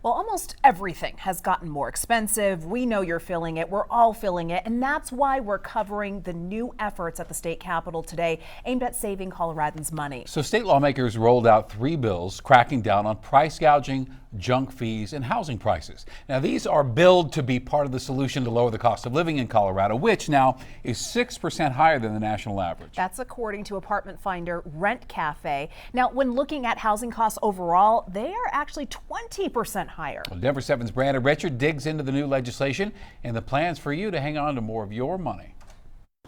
Well, almost everything has gotten more expensive. We know you're feeling it. We're all feeling it. And that's why we're covering the new efforts at the state capitol today aimed at saving Coloradans money. So state lawmakers rolled out 3 bills cracking down on price gouging, junk fees, and housing prices. Now, these are billed to be part of the solution to lower the cost of living in Colorado, which now is 6% higher than the national average. That's according to apartment finder Rent Cafe. Now, when looking at housing costs overall, they are actually 20% higher. Well, Denver 7's Brandon Richard digs into the new legislation and the plans for you to hang on to more of your money.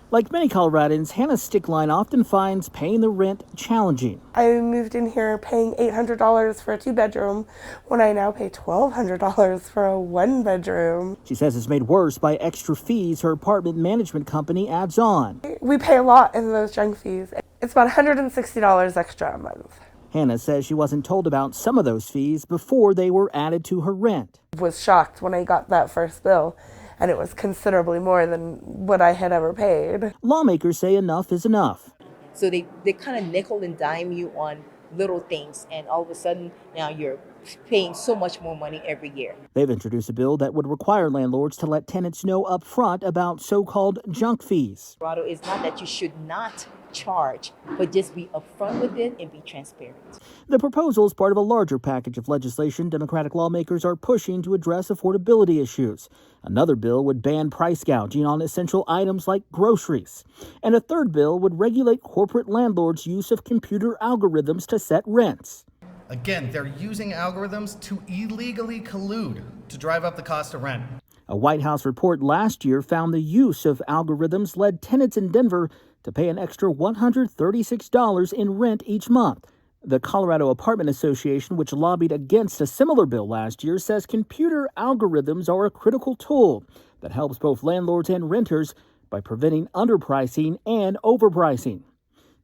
Like many Coloradans, Hannah Stickline often finds paying the rent challenging. I moved in here paying $800 for a 2-bedroom when I now pay $1,200 for a 1-bedroom. She says it's made worse by extra fees her apartment management company adds on. We pay a lot in those junk fees. It's about $160 extra a month. Hannah says she wasn't told about some of those fees before they were added to her rent. I was shocked when I got that first bill, and it was considerably more than what I had ever paid. Lawmakers say enough is enough. So they kind of nickel and dime you on little things, and all of a sudden now you're paying so much more money every year. They've introduced a bill that would require landlords to let tenants know up front about so-called junk fees. Colorado is not that you should not charge, but just be upfront with it and be transparent. The proposal is part of a larger package of legislation Democratic lawmakers are pushing to address affordability issues. Another bill would ban price gouging on essential items like groceries. And a third bill would regulate corporate landlords' use of computer algorithms to set rents. Again, they're using algorithms to illegally collude to drive up the cost of rent. A White House report last year found the use of algorithms led tenants in Denver to pay an extra $136 in rent each month. The Colorado Apartment Association, which lobbied against a similar bill last year, says computer algorithms are a critical tool that helps both landlords and renters by preventing underpricing and overpricing.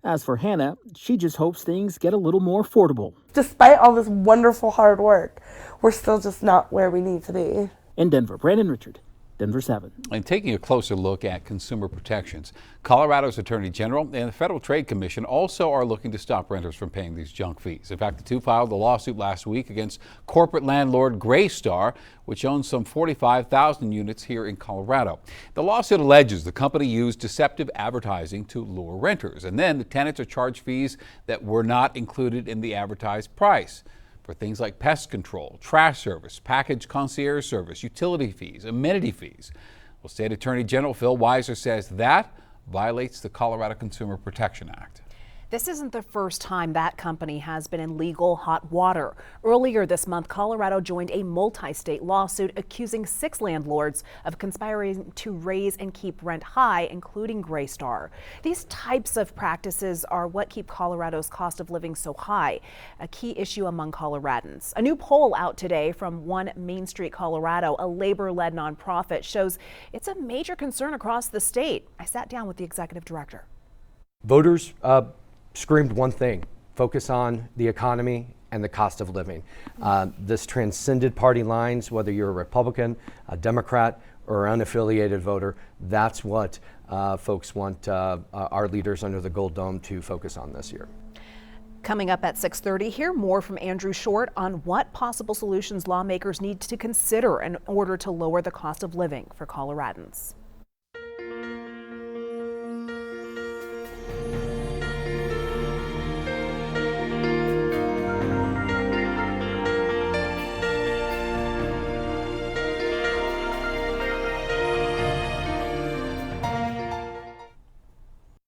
As for Hannah, she just hopes things get a little more affordable. Despite all this wonderful hard work, we're still just not where we need to be. In Denver, Brandon Richard, Denver 7. And taking a closer look at consumer protections, Colorado's Attorney General and the Federal Trade Commission also are looking to stop renters from paying these junk fees. In fact, the two filed a lawsuit last week against corporate landlord Greystar, which owns some 45,000 units here in Colorado. The lawsuit alleges the company used deceptive advertising to lure renters, and then the tenants are charged fees that were not included in the advertised price for things like pest control, trash service, package concierge service, utility fees, amenity fees. Well, State Attorney General Phil Weiser says that violates the Colorado Consumer Protection Act. This isn't the first time that company has been in legal hot water. Earlier this month, Colorado joined a multi-state lawsuit accusing 6 landlords of conspiring to raise and keep rent high, including Greystar. These types of practices are what keep Colorado's cost of living so high, a key issue among Coloradans. A new poll out today from One Main Street Colorado, a labor-led nonprofit, shows it's a major concern across the state. I sat down with the executive director. Voters screamed one thing: focus on the economy and the cost of living. This transcended party lines, whether you're a Republican, a Democrat, or an unaffiliated voter. That's what folks want our leaders under the Gold Dome to focus on this year. Coming up at 6:30, hear more from Andrew Short on what possible solutions lawmakers need to consider in order to lower the cost of living for Coloradans.